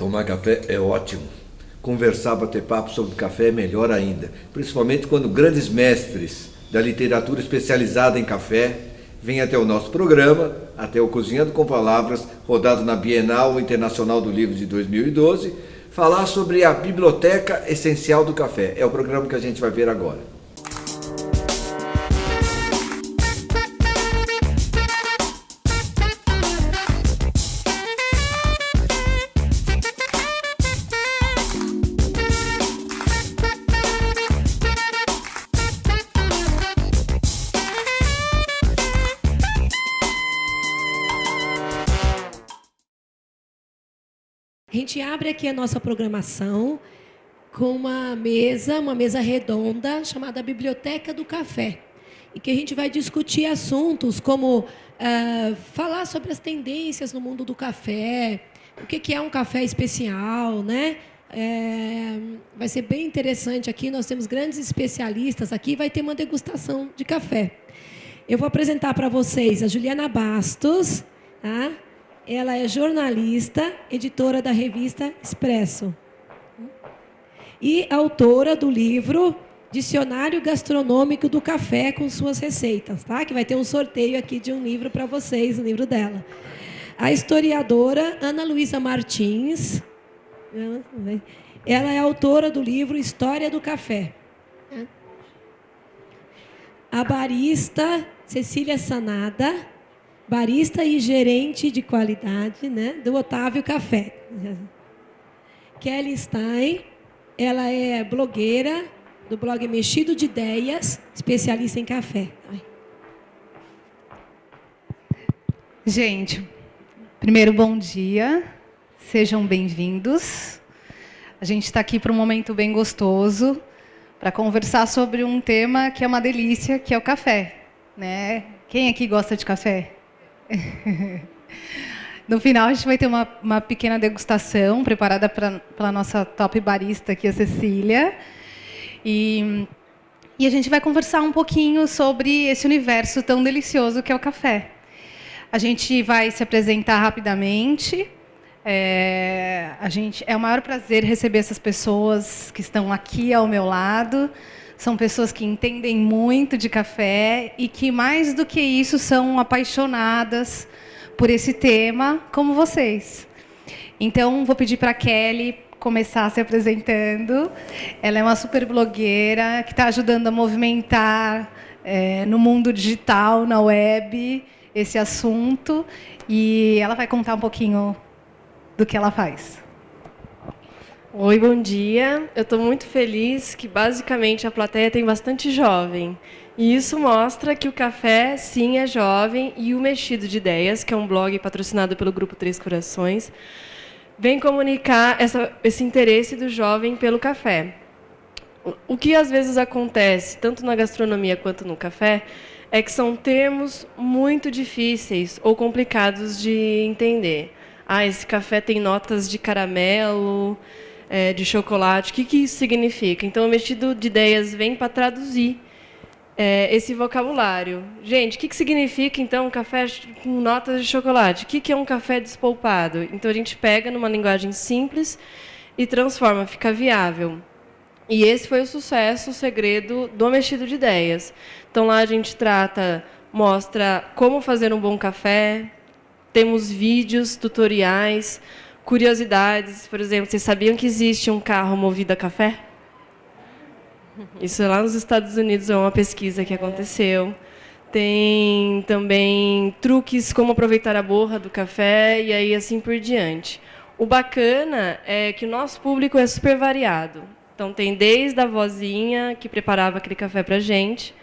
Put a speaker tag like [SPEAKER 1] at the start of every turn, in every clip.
[SPEAKER 1] Tomar café é ótimo. Conversar, bater papo sobre café é melhor ainda. Principalmente quando grandes mestres da literatura especializada em café vêm até o nosso programa, até o Cozinhando com Palavras, rodado na Bienal Internacional do Livro de 2012, falar sobre a Biblioteca Essencial do Café. É o programa que a gente vai ver agora.
[SPEAKER 2] A gente abre aqui a nossa programação com uma mesa redonda chamada Biblioteca do Café, e que a gente vai discutir assuntos como falar sobre as tendências no mundo do café, o que é um café especial, né? Vai ser bem interessante aqui, nós temos grandes especialistas aqui, vai ter uma degustação de café. Eu vou apresentar para vocês a Juliana Bastos, tá? Ela é jornalista, editora da revista Expresso e autora do livro Dicionário Gastronômico do Café com suas receitas, tá? Que vai ter um sorteio aqui de um livro para vocês, o livro dela. A historiadora Ana Luísa Martins, ela é autora do livro História do Café. A barista Cecília Sanada, barista e gerente de qualidade, né, do Otávio Café. Kelly Stein, ela é blogueira do blog Mexido de Ideias, especialista em café.
[SPEAKER 3] Gente, primeiro, bom dia, sejam bem-vindos. A gente está aqui para um momento bem gostoso, para conversar sobre um tema que é uma delícia, que é o café, né? Quem aqui gosta de café? No final, a gente vai ter uma pequena degustação preparada pela nossa top barista aqui, a Cecília. E a gente vai conversar um pouquinho sobre esse universo tão delicioso que é o café. A gente vai se apresentar rapidamente. É o maior prazer receber essas pessoas que estão aqui ao meu lado. São pessoas que entendem muito de café e que, mais do que isso, são apaixonadas por esse tema, como vocês. Então, vou pedir para a Kelly começar se apresentando. Ela é uma super blogueira que está ajudando a movimentar no mundo digital, na web, esse assunto. E ela vai contar um pouquinho do que ela faz.
[SPEAKER 4] Oi, bom dia. Eu estou muito feliz que, basicamente, a plateia tem bastante jovem. E isso mostra que o café, sim, é jovem. E o Mexido de Ideias, que é um blog patrocinado pelo Grupo Três Corações, vem comunicar esse interesse do jovem pelo café. O que, às vezes, acontece, tanto na gastronomia quanto no café, é que são termos muito difíceis ou complicados de entender. Esse café tem notas de caramelo, de chocolate, o que isso significa? Então, o Mexido de Ideias vem para traduzir esse vocabulário. Gente, o que significa, então, um café com notas de chocolate? O que é um café despolpado? Então, a gente pega numa linguagem simples e transforma, fica viável. E esse foi o sucesso, o segredo do Mexido de Ideias. Então, lá a gente mostra como fazer um bom café, temos vídeos, tutoriais, curiosidades. Por exemplo, vocês sabiam que existe um carro movido a café? Isso lá nos Estados Unidos é uma pesquisa que aconteceu. Tem também truques como aproveitar a borra do café e aí assim por diante. O bacana é que o nosso público é super variado. Então, tem desde a vozinha que preparava aquele café para a gente,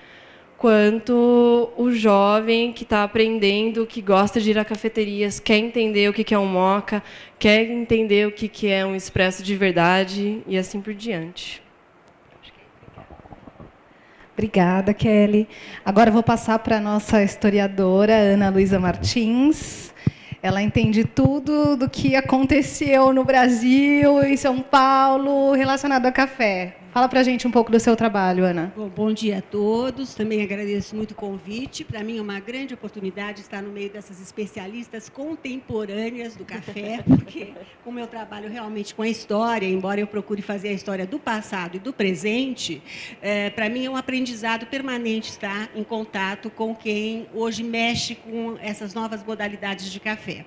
[SPEAKER 4] quanto o jovem que está aprendendo, que gosta de ir a cafeterias, quer entender o que é um moca, quer entender o que é um expresso de verdade e assim por diante.
[SPEAKER 3] Obrigada, Kelly. Agora eu vou passar para a nossa historiadora, Ana Luísa Martins. Ela entende tudo do que aconteceu no Brasil, em São Paulo, relacionado a café. Fala para a gente um pouco do seu trabalho, Ana.
[SPEAKER 5] Bom dia a todos. Também agradeço muito o convite. Para mim é uma grande oportunidade estar no meio dessas especialistas contemporâneas do café, porque como eu trabalho realmente com a história, embora eu procure fazer a história do passado e do presente, para mim é um aprendizado permanente estar em contato com quem hoje mexe com essas novas modalidades de café.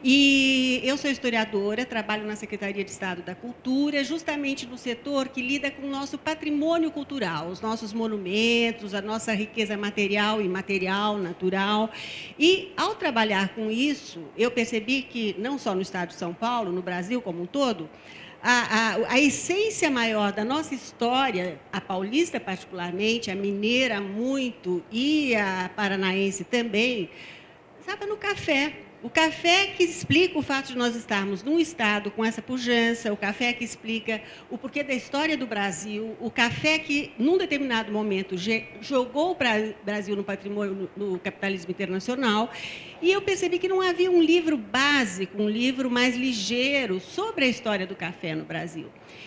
[SPEAKER 5] E eu sou historiadora, trabalho na Secretaria de Estado da Cultura, justamente no setor que lida com o nosso patrimônio cultural, os nossos monumentos, a nossa riqueza material e imaterial, natural. E, ao trabalhar com isso, eu percebi que, não só no estado de São Paulo, no Brasil como um todo, a essência maior da nossa história, a paulista particularmente, a mineira muito e a paranaense também, estava no café. O café que explica o fato de nós estarmos num estado com essa pujança, o café que explica o porquê da história do Brasil, o café que, num determinado momento, jogou o Brasil no patrimônio, no capitalismo internacional. E eu percebi que não havia um livro básico, um livro mais ligeiro sobre a história do café no Brasil.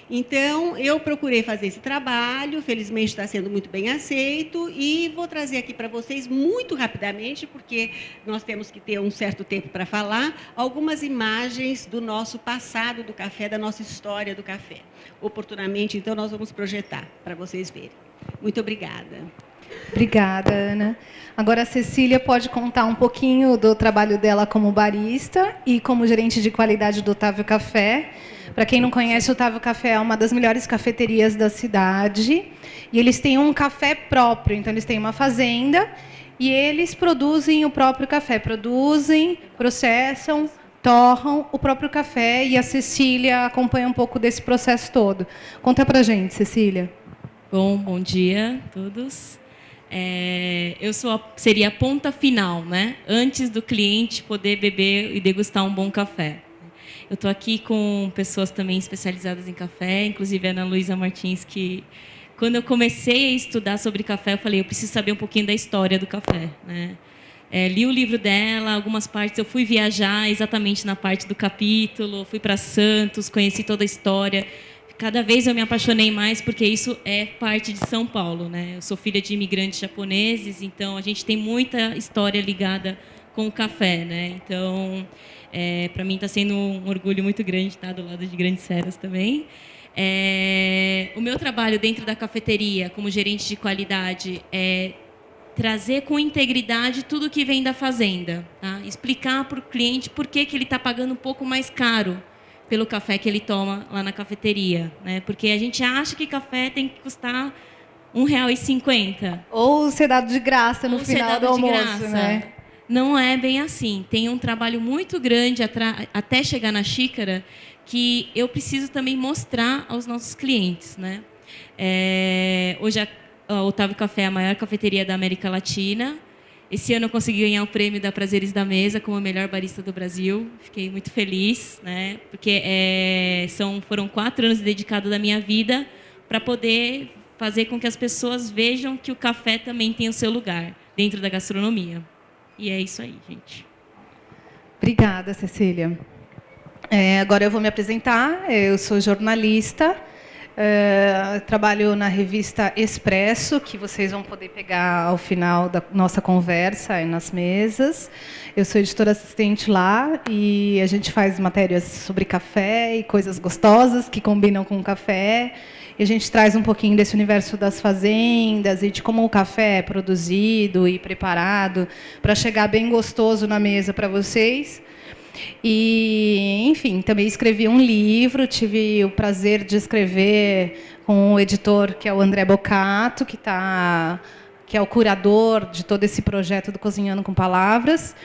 [SPEAKER 5] Então, eu procurei fazer esse trabalho, felizmente está sendo muito bem aceito, e vou trazer aqui para vocês, muito rapidamente, porque nós temos que ter um certo tempo para falar, algumas imagens do nosso passado do café, da nossa história do café. Oportunamente, então, nós vamos projetar para vocês verem. Muito obrigada.
[SPEAKER 3] Obrigada, Ana. Agora a Cecília pode contar um pouquinho do trabalho dela como barista e como gerente de qualidade do Otávio Café. Para quem não conhece, o Otávio Café é uma das melhores cafeterias da cidade. E eles têm um café próprio, então eles têm uma fazenda e eles produzem o próprio café. Produzem, processam, torram o próprio café e a Cecília acompanha um pouco desse processo todo. Conta para a gente, Cecília.
[SPEAKER 6] Bom dia a todos. Eu seria a ponta final, né? Antes do cliente poder beber e degustar um bom café. Eu estou aqui com pessoas também especializadas em café, inclusive a Ana Luísa Martins, que quando eu comecei a estudar sobre café, eu falei, eu preciso saber um pouquinho da história do café, né? Li o livro dela, algumas partes, eu fui viajar exatamente na parte do capítulo, fui para Santos, conheci toda a história. Cada vez eu me apaixonei mais, porque isso é parte de São Paulo, né? Eu sou filha de imigrantes japoneses, então a gente tem muita história ligada com o café, né? Então, para mim está sendo um orgulho muito grande estar do lado de grandes feras também. O meu trabalho dentro da cafeteria, como gerente de qualidade, é trazer com integridade tudo que vem da fazenda, tá? Explicar para o cliente por que ele está pagando um pouco mais caro pelo café que ele toma lá na cafeteria, né? Porque a gente acha que café tem que custar R$1,50.
[SPEAKER 3] Ou ser dado de graça no final do almoço, né?
[SPEAKER 6] Não é bem assim. Tem um trabalho muito grande até chegar na xícara que eu preciso também mostrar aos nossos clientes, né? Hoje a Otávio Café é a maior cafeteria da América Latina. Esse ano eu consegui ganhar o prêmio da Prazeres da Mesa como a melhor barista do Brasil. Fiquei muito feliz, né? Porque foram 4 anos dedicados da minha vida para poder fazer com que as pessoas vejam que o café também tem o seu lugar dentro da gastronomia. E é isso aí, gente.
[SPEAKER 3] Obrigada, Cecília. Agora eu vou me apresentar. Eu sou jornalista. Trabalho na revista Expresso, que vocês vão poder pegar ao final da nossa conversa aí nas mesas. Eu sou editora assistente lá e a gente faz matérias sobre café e coisas gostosas que combinam com o café. E a gente traz um pouquinho desse universo das fazendas e de como o café é produzido e preparado para chegar bem gostoso na mesa para vocês. E, enfim, também escrevi um livro, tive o prazer de escrever com o editor, que é o André Bocato, que é o curador de todo esse projeto do Cozinhando com Palavras.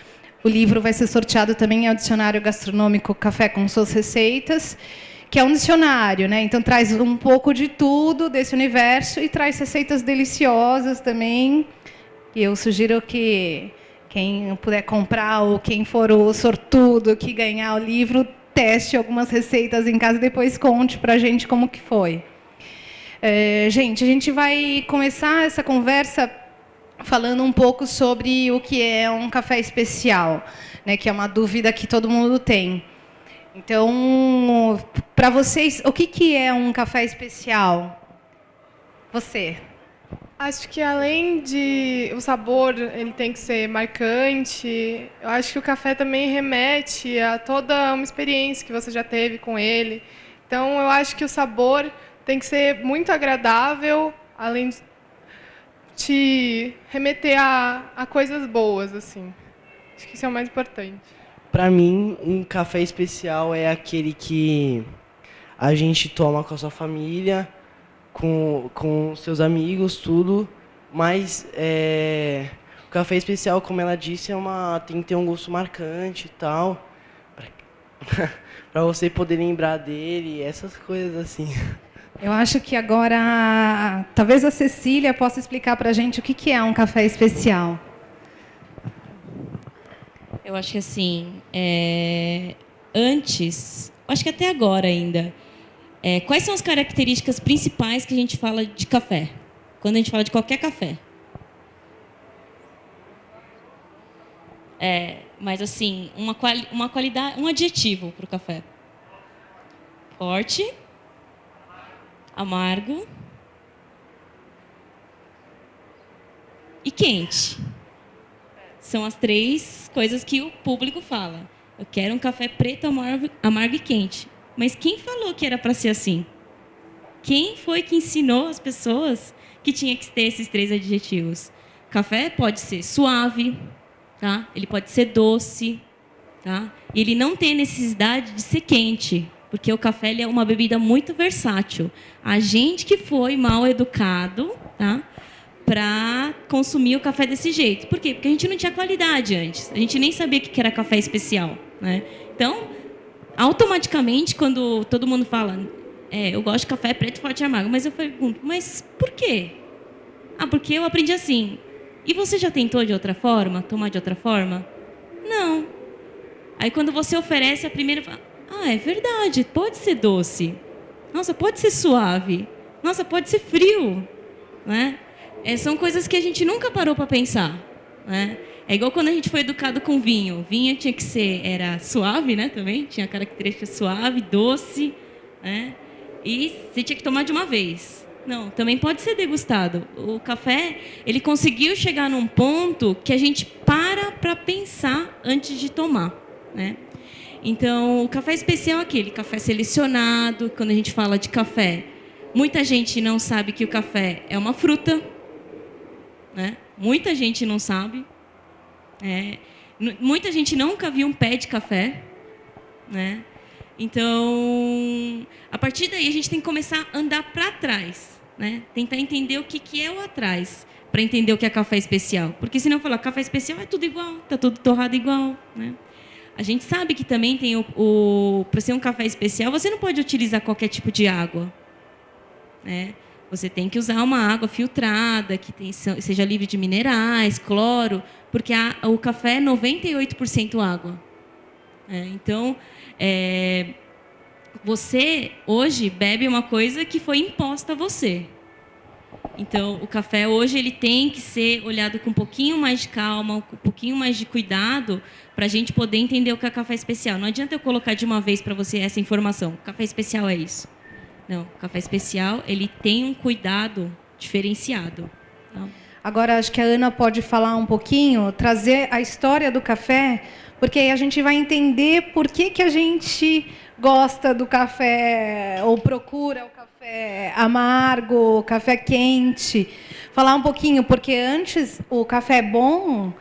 [SPEAKER 3] O livro vai ser sorteado também ao Dicionário Gastronômico Café com Suas Receitas, que é um dicionário, né? Então traz um pouco de tudo desse universo e traz receitas deliciosas também. E eu sugiro que quem puder comprar ou quem for o sortudo que ganhar o livro, teste algumas receitas em casa e depois conte para a gente como que foi. Gente, a gente vai começar essa conversa falando um pouco sobre o que é um café especial, né, que é uma dúvida que todo mundo tem. Então, para vocês, o que é um café especial? Você.
[SPEAKER 7] Acho que além de o sabor, ele tem que ser marcante, eu acho que o café também remete a toda uma experiência que você já teve com ele. Então, eu acho que o sabor tem que ser muito agradável, além de te remeter a coisas boas, assim. Acho que isso é o mais importante.
[SPEAKER 8] Para mim, um café especial é aquele que a gente toma com a sua família, com seus amigos, tudo. Mas o café especial, como ela disse, tem que ter um gosto marcante e tal. Para você poder lembrar dele, essas coisas assim.
[SPEAKER 3] Eu acho que agora, talvez a Cecília possa explicar para a gente o que é um café especial.
[SPEAKER 6] Eu acho que assim, antes, acho que até agora ainda, quais são as características principais que a gente fala de café? Quando a gente fala de qualquer café? Mas assim, uma qualidade, um adjetivo para o café. Forte, amargo e quente. São as 3 coisas que o público fala. Eu quero um café preto, amargo e quente. Mas quem falou que era para ser assim? Quem foi que ensinou as pessoas que tinha que ter esses 3 adjetivos? Café pode ser suave, tá? Ele pode ser doce, tá? E ele não tem necessidade de ser quente, porque o café ele é uma bebida muito versátil. A gente que foi mal educado, tá? Para consumir o café desse jeito. Por quê? Porque a gente não tinha qualidade antes. A gente nem sabia o que era café especial, né? Então, automaticamente, quando todo mundo fala eu gosto de café preto, forte e amargo, mas eu pergunto, mas por quê? Porque eu aprendi assim. E você já tentou de outra forma? Tomar de outra forma? Não. Aí quando você oferece a primeira, fala, é verdade, pode ser doce. Nossa, pode ser suave. Nossa, pode ser frio, né? São coisas que a gente nunca parou para pensar, né? É igual quando a gente foi educado com vinho. Vinho tinha que era suave, né? Também tinha característica suave, doce, né? E você tinha que tomar de uma vez. Não, também pode ser degustado. O café, ele conseguiu chegar num ponto que a gente para pensar antes de tomar, né? Então, o café especial é aquele café selecionado. Quando a gente fala de café, muita gente não sabe que o café é uma fruta, né? Muita gente não sabe. Muita gente nunca viu um pé de café, né? Então, a partir daí, a gente tem que começar a andar para trás, né? Tentar entender o que é o atrás, para entender o que é café especial. Porque senão falar café especial é tudo igual, tá tudo torrado igual, né? A gente sabe que também tem para ser um café especial, você não pode utilizar qualquer tipo de água, né? Você tem que usar uma água filtrada, que seja livre de minerais, cloro, porque o café é 98% água. Então, você hoje bebe uma coisa que foi imposta a você. Então, o café hoje ele tem que ser olhado com um pouquinho mais de calma, com um pouquinho mais de cuidado, para a gente poder entender o que é café especial. Não adianta eu colocar de uma vez para você essa informação. Café especial é isso. Não, o café especial ele tem um cuidado diferenciado. Tá?
[SPEAKER 3] Agora, acho que a Ana pode falar um pouquinho, trazer a história do café, porque aí a gente vai entender por que a gente gosta do café ou procura o café amargo, o café quente. Falar um pouquinho, porque antes o café bom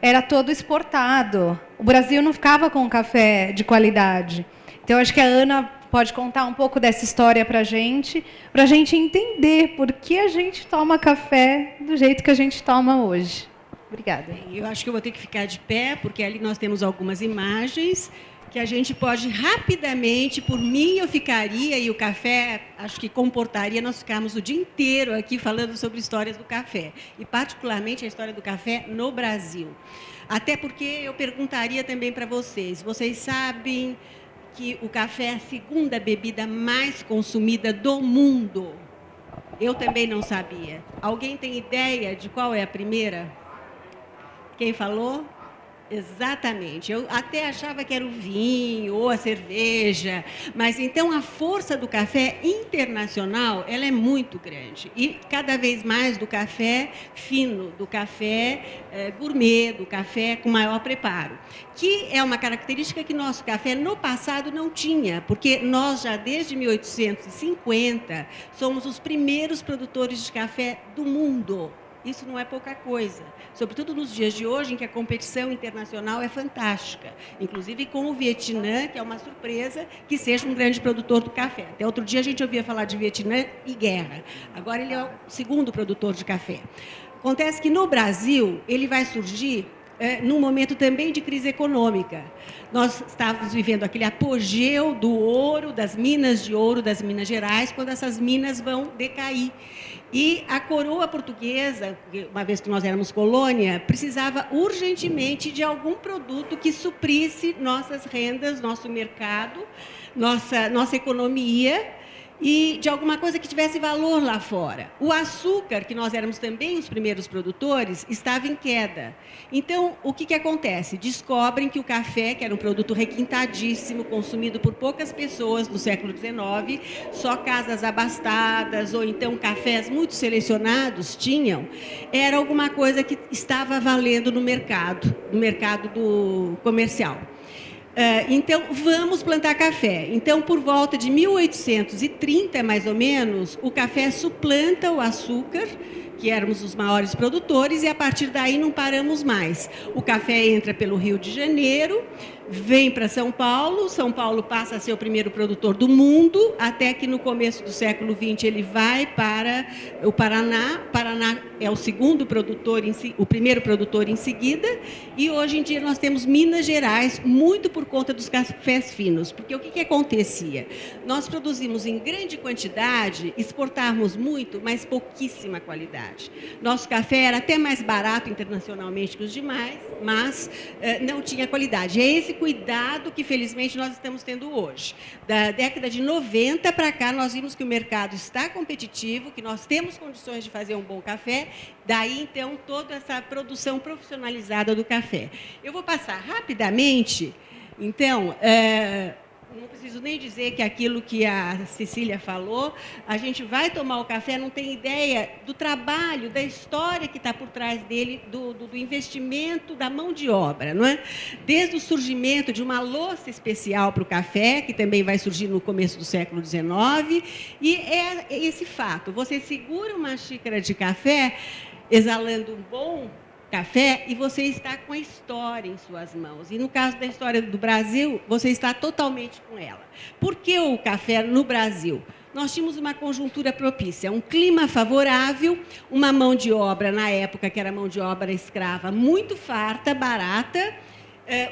[SPEAKER 3] era todo exportado. O Brasil não ficava com café de qualidade. Então, acho que a Ana pode contar um pouco dessa história para a gente entender por que a gente toma café do jeito que a gente toma hoje. Obrigada.
[SPEAKER 5] Eu acho que eu vou ter que ficar de pé, porque ali nós temos algumas imagens que a gente pode rapidamente, por mim eu ficaria, e o café acho que comportaria nós ficarmos o dia inteiro aqui falando sobre histórias do café, e particularmente a história do café no Brasil. Até porque eu perguntaria também para vocês sabem que o café é a segunda bebida mais consumida do mundo? Eu também não sabia. Alguém tem ideia de qual é a primeira? Quem falou? Exatamente. Eu até achava que era o vinho ou a cerveja, mas então a força do café internacional, ela é muito grande. E cada vez mais do café fino, do café gourmet, do café com maior preparo, que é uma característica que nosso café no passado não tinha, porque nós já desde 1850 somos os primeiros produtores de café do mundo. Isso não é pouca coisa, sobretudo nos dias de hoje, em que a competição internacional é fantástica, inclusive com o Vietnã, que é uma surpresa que seja um grande produtor do café. Até outro dia a gente ouvia falar de Vietnã e guerra, agora ele é o segundo produtor de café. Acontece que no Brasil ele vai surgir num momento também de crise econômica. Nós estávamos vivendo aquele apogeu do ouro, das Minas de Ouro das Minas Gerais, quando essas minas vão decair. E a coroa portuguesa, uma vez que nós éramos colônia, precisava urgentemente de algum produto que suprisse nossas rendas, nosso mercado, nossa economia, e de alguma coisa que tivesse valor lá fora. O açúcar, que nós éramos também os primeiros produtores, estava em queda. Então, o que acontece? Descobrem que o café, que era um produto requintadíssimo, consumido por poucas pessoas no século XIX, só casas abastadas ou então cafés muito selecionados tinham, era alguma coisa que estava valendo no mercado do comercial. Então, vamos plantar café. Então, por volta de 1830, mais ou menos, o café suplanta o açúcar, que éramos os maiores produtores, e a partir daí não paramos mais. O café entra pelo Rio de Janeiro, vem para São Paulo passa a ser o primeiro produtor do mundo, até que no começo do século XX ele vai para o Paraná. Paraná é o segundo produtor, o primeiro produtor em seguida, e hoje em dia nós temos Minas Gerais, muito por conta dos cafés finos, porque o que acontecia? Nós produzimos em grande quantidade, exportávamos muito, mas pouquíssima qualidade. Nosso café era até mais barato internacionalmente que os demais, mas não tinha qualidade. É esse cuidado que, felizmente, nós estamos tendo hoje. Da década de 90 para cá, nós vimos que o mercado está competitivo, que nós temos condições de fazer um bom café, daí, então, toda essa produção profissionalizada do café. Eu vou passar rapidamente, então, não preciso nem dizer que aquilo que a Cecília falou, a gente vai tomar o café, não tem ideia do trabalho, da história que está por trás dele, do investimento da mão de obra, não é? Desde o surgimento de uma louça especial para o café, que também vai surgir no começo do século XIX, e é esse fato, você segura uma xícara de café, exalando um bom café, e você está com a história em suas mãos. E no caso da história do Brasil, você está totalmente com ela. Por que o café no Brasil? Nós tínhamos uma conjuntura propícia, um clima favorável, uma mão de obra, na época que era mão de obra escrava, muito farta, barata,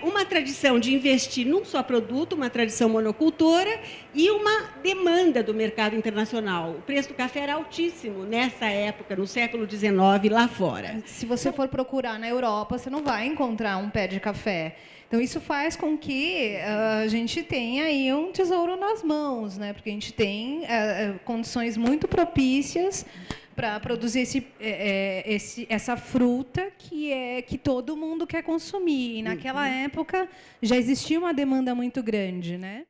[SPEAKER 5] uma tradição de investir num só produto, uma tradição monocultora e uma demanda do mercado internacional. O preço do café era altíssimo nessa época, no século XIX, lá fora.
[SPEAKER 3] Se você for procurar na Europa, você não vai encontrar um pé de café. Então, isso faz com que a gente tenha aí um tesouro nas mãos, né? Porque a gente tem condições muito propícias para produzir essa fruta que todo mundo quer consumir. E naquela época já existia uma demanda muito grande, né?